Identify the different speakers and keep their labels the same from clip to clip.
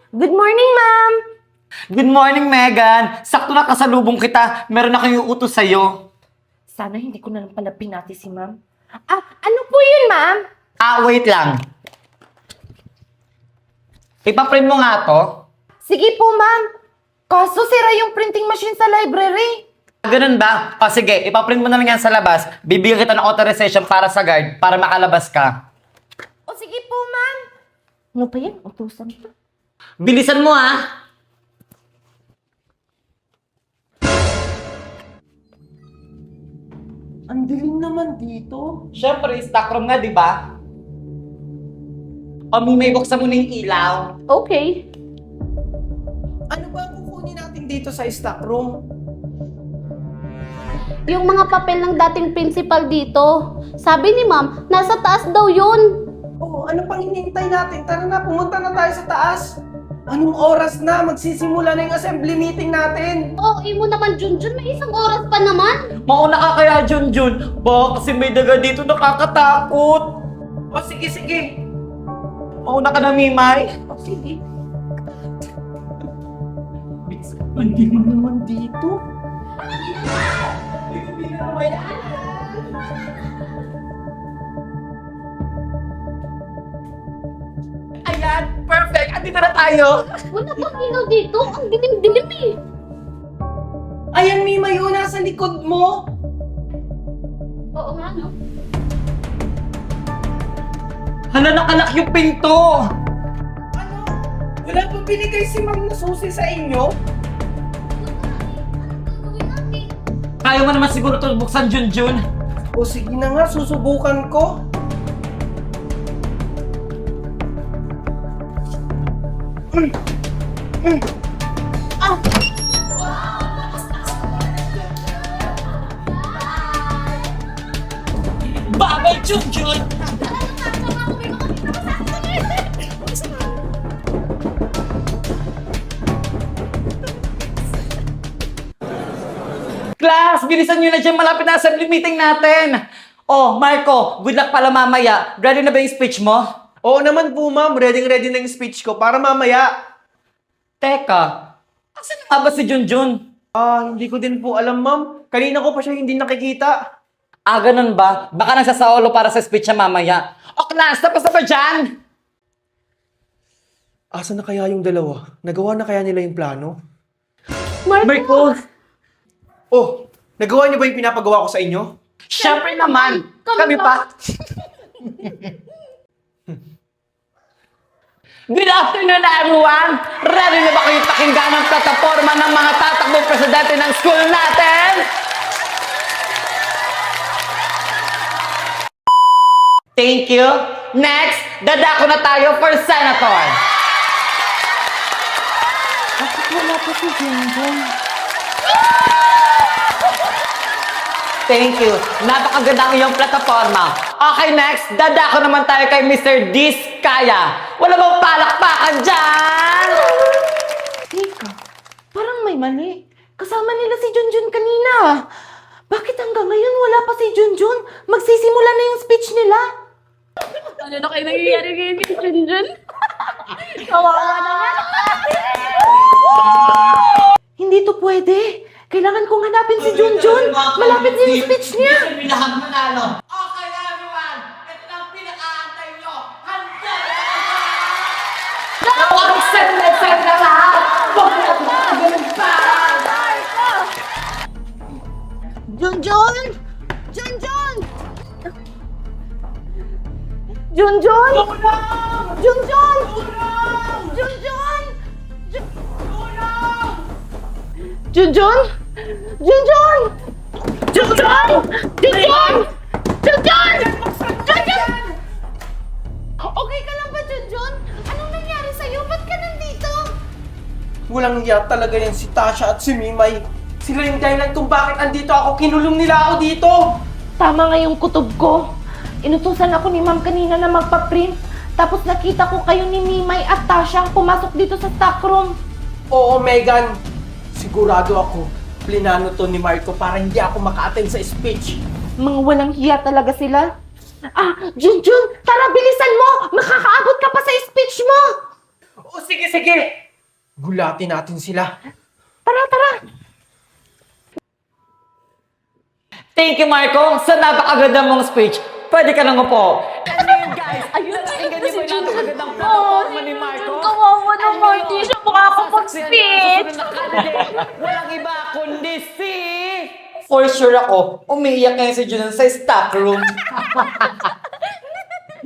Speaker 1: Good morning, ma'am!
Speaker 2: Good morning, Megan! Sakto na kasalubong kita. Meron akong iuutos sa'yo.
Speaker 1: Sana hindi ko na lang pala pinati si ma'am. Ano po yun, ma'am?
Speaker 2: Wait lang. Ipaprint mo nga to.
Speaker 1: Sige po, ma'am. Kaso sira yung printing machine sa library.
Speaker 2: Ganun ba? O sige, ipaprint mo na lang yan sa labas. Bibigyan kita ng authorization para sa guard para makalabas ka.
Speaker 1: O sige po, ma'am. Ano pa yan? Utusan pa.
Speaker 2: Bilisan mo ha!
Speaker 3: Ang dilim naman dito.
Speaker 2: Siyempre, stock room nga, di ba? O, may buksan mo na yung ilaw.
Speaker 1: Okay.
Speaker 3: Ano ba ang kukunin natin dito sa stock room?
Speaker 4: Yung mga papel ng dating principal dito. Sabi ni ma'am, nasa taas daw yun.
Speaker 3: Oh, ano pang hinihintay natin? Tara na, pumunta na tayo sa taas. Anong oras na? Magsisimula na yung assembly meeting natin.
Speaker 4: Oo, mo naman, Junjun. May isang oras pa naman.
Speaker 2: Mauna ka kaya, Junjun. Ba, kasi may daga dito nakakatakot.
Speaker 3: O sige, sige.
Speaker 2: Mauna ka na, Mimay.
Speaker 3: O sige. Ang dilim naman dito.
Speaker 2: Ayan, perfect. Andito na tayo.
Speaker 4: Wala pang ilaw dito. Ang dilim-dilim eh.
Speaker 3: Ayan, Mima, yun nasa likod mo.
Speaker 4: Oo nga, no?
Speaker 2: Hala, nakalak yung pinto.
Speaker 3: Ano? Wala pa binigay si Ma'am na susi sa inyo?
Speaker 4: Anong gagawin natin?
Speaker 2: Kaya mo naman siguro ito buksan, Junjun.
Speaker 3: O sige na nga, susubukan ko.
Speaker 2: Bagay, Junjun! Class, bilisan nyo na dyan. Malapit na assembly meeting natin. Oh, Marco, good luck pala mamaya. Ready na ba yung speech mo?
Speaker 3: Oo naman po, Ma'am. Ready na yung speech ko para mamaya.
Speaker 2: Teka, asan na nga ba si Junjun?
Speaker 3: Hindi ko din po alam, Ma'am. Kanina ko pa siya hindi nakikita.
Speaker 2: Ganun ba? Baka nagsasolo para sa speech niya mamaya. O class, tapos na ba dyan?
Speaker 3: Asa na kaya yung dalawa? Nagawa na kaya nila yung plano?
Speaker 2: Marco!
Speaker 3: Oh, nagawa niyo ba yung pinapagawa ko sa inyo?
Speaker 2: Siyempre naman! Kami pa! Good afternoon, everyone! Ready na ba kayo pakinggan ang plataforma ng mga tatakbong presidente ng school natin? Thank you. Next, dadako na tayo for senator.
Speaker 1: Bakit wala pa si Junjun?
Speaker 2: Thank you. Napakaganda ang iyong plataforma. Okay, next, dadako naman tayo kay Mr. Diskaya. Wala bang palakpakan dyan?
Speaker 1: Teka, parang may mali. Kasama nila si Junjun kanina. Bakit hanggang ngayon wala pa si Junjun? Magsisimula na yung speech nila.
Speaker 4: Ano na kayo nangyayari ngayon kay Junjun? Kawawa naman.
Speaker 1: Hindi to pwede. Kailangan kong hanapin si Junjun. Malapit na yung speech niya.
Speaker 2: Lahat manalo. Okay, everyone. Ito na ang pinakaantay nyo. Handa na kayo! Ang excited na lahat! Huwag na ganun pa!
Speaker 1: Junjun! Junjun! Junjun! Junjun! Junjun! Junjun! Junjun! Junjun! Junjun! Junjun! Junjun! Okay ka lang ba, Junjun? Anong nangyari sa'yo? Ba't ka nandito?
Speaker 3: Walang iya talaga yan si Tasha at si Mimay. Sila yung dahilan kung bakit andito ako. Kinulong nila ako dito.
Speaker 1: Tama nga yung kutob ko. Inutusan ako ni Ma'am kanina na magpa-print. Tapos nakita ko kayo ni Mimay at Tasha pumasok dito sa stockroom.
Speaker 3: Oo, Megan. Sigurado ako, plinano to ni Marco para hindi ako maka-attend sa speech.
Speaker 1: Mga walang hiya talaga sila. Junjun! Tara, bilisan mo! Makakaabot ka pa sa speech mo!
Speaker 2: O sige, Sige!
Speaker 3: Gulatin natin sila.
Speaker 1: Tara, tara!
Speaker 2: Thank you, Marco, sa napakaganda mong speech. Pwede ka nang upo. And then, guys, napakinggan niyo po yung napakagandang plataforma ni Marco.
Speaker 1: Kawawa naman, di siya makakapag-speech.
Speaker 2: Walang iba kundi si... For sure ako, umiiyak ngayon si Junon sa stock room.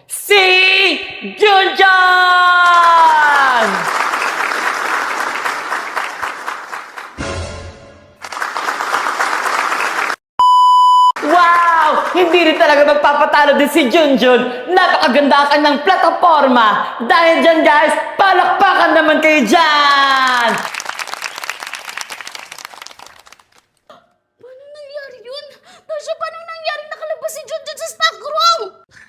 Speaker 2: Si Junjun! Wow! Hindi rin talaga magpapatalo din si Junjun. Napakaganda ka ng plataforma. Dahil dyan, guys, palakpakan naman kayo dyan!
Speaker 4: Paano nangyari yun? Tasha, paano nangyari nakalabas si Junjun sa stock room?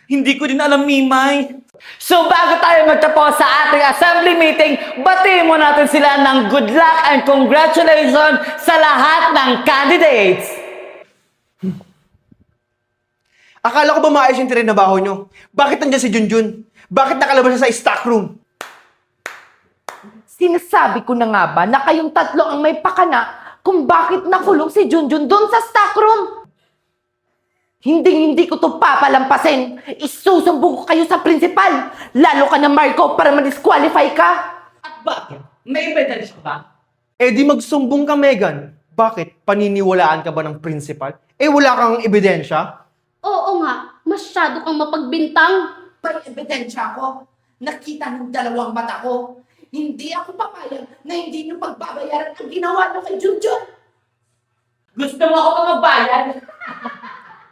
Speaker 2: Hindi ko din alam, Mimay. So bago tayo magtapos sa ating assembly meeting, batiin mo natin sila ng good luck and congratulations sa lahat ng candidates.
Speaker 3: Akala ko ba maayos yung trinabaho nyo? Bakit nandiyan si Junjun? Bakit nakalabas siya sa stock room?
Speaker 1: Sinasabi ko na nga ba na kayong tatlo ang may pakana kung bakit nakulong si Junjun doon sa stock room? Hindi ko to papalampasin. Isusumbong ko kayo sa principal. Lalo ka na, Marco, para ma-disqualify ka.
Speaker 2: At bakit? May ebidensya ba?
Speaker 3: Eh di magsumbong ka, Megan. Bakit? Paniniwalaan ka ba ng principal? Eh wala kang ebidensya?
Speaker 4: Oo nga, masyado kang mapagbintang.
Speaker 1: May ebidensya ako. Nakita ng dalawang mata ko. Hindi ako papayag na hindi nyo pagbabayaran ang ginawa nyo kay Junjun.
Speaker 2: Gusto mo ako pa magbayad?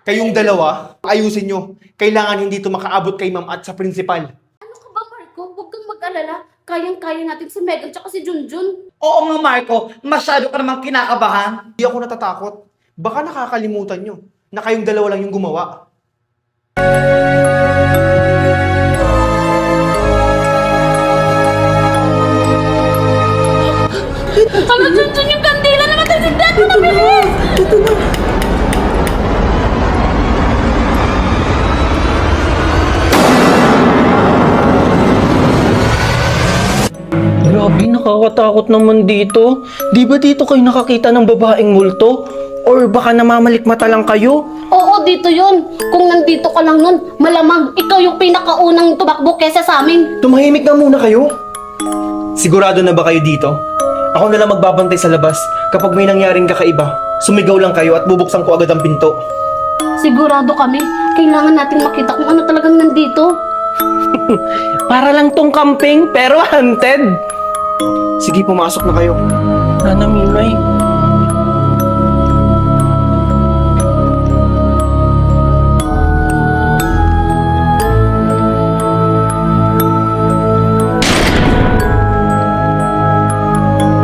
Speaker 3: Kayong dalawa, ayusin nyo. Kailangan hindi ito makaabot kay ma'am at sa principal.
Speaker 4: Ano ka ba, Marco? Huwag kang mag-alala. Kayang-kaya natin si Megan tsaka si Junjun.
Speaker 2: Oo nga, Marco. Masyado ka namang kinakabahan.
Speaker 3: Hindi ako natatakot. Baka nakakalimutan nyo na kayong dalawa lang yung gumawa.
Speaker 4: Ano, Junjun, yung kandila naman sa sindan mo na bilis!
Speaker 3: Grabe, nakakatakot naman dito. Di ba dito kayo nakakita ng babaeng multo? Or baka namamalikmata lang kayo?
Speaker 4: Oo, dito yun. Kung nandito ka lang nun, malamang ikaw yung pinakaunang tumakbo kesa sa amin.
Speaker 3: Tumahimik na muna kayo. Sigurado na ba kayo dito? Ako na lang magbabantay sa labas. Kapag may nangyaring kakaiba, sumigaw lang kayo at bubuksan ko agad ang pinto.
Speaker 4: Sigurado kami, kailangan natin makita kung ano talagang nandito.
Speaker 3: Para lang tong camping, pero haunted. Sige, pumasok na kayo. Nana Mimay.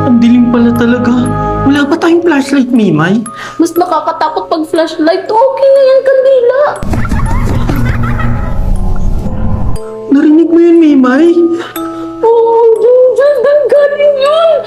Speaker 3: Ang dilim pala talaga. Wala ba tayong flashlight, Mimay?
Speaker 4: Mas nakakatakot pag flashlight. Okay na yan, kandila.
Speaker 3: Narinig mo yun, Mimay?
Speaker 4: Oo, Junjun, doon galing yun.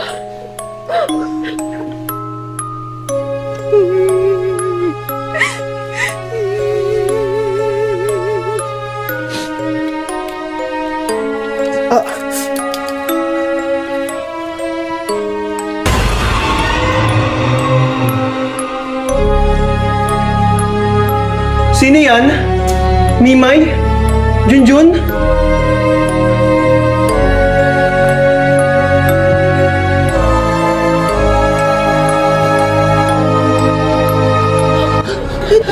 Speaker 3: Sino yan? Mimay? Junjun?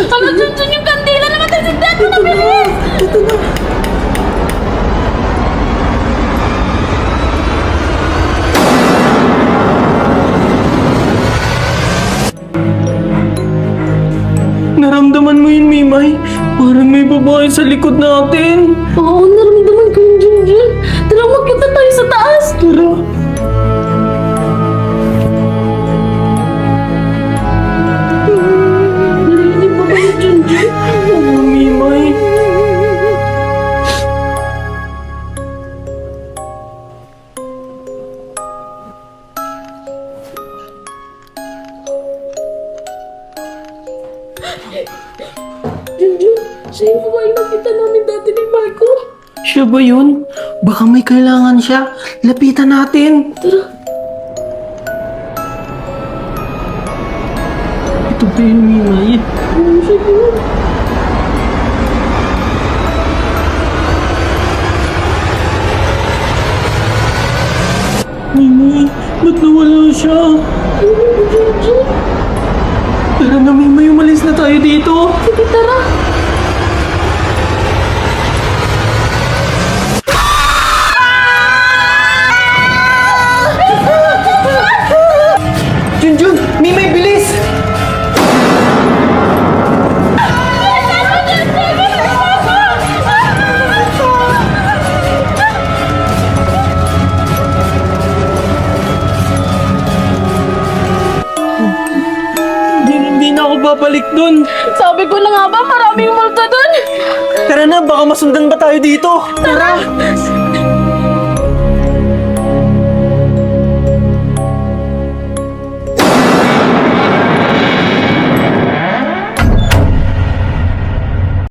Speaker 4: Ano, Junjun, yung kandila naman sa sindan mo na bilis.
Speaker 3: Naramdaman mo yun, Mimay? Parang may babae sa likod natin.
Speaker 4: Oo, naramdaman ko yung Junjun. Tara, magkita tayo sa taas.
Speaker 3: Tara.
Speaker 4: Narinig mo ba yung Junjun?
Speaker 3: Oo, Mimay.
Speaker 4: Junjun, siya yung babae nakita namin dati ni Marco.
Speaker 3: Siya ba yun? Baka may kailangan siya. Lapitan natin. Ito ba yung Mimay? Mimay, ba't nawala siya? Tara na, Mimay, umalis na tayo dito.
Speaker 4: Sige, tara.
Speaker 3: Junjun, Mimay, bilis! Hindi na ako babalik dun.
Speaker 4: Sabi ko na nga ba, maraming multo dun.
Speaker 3: Tara na, baka masundan ba tayo dito? Tara!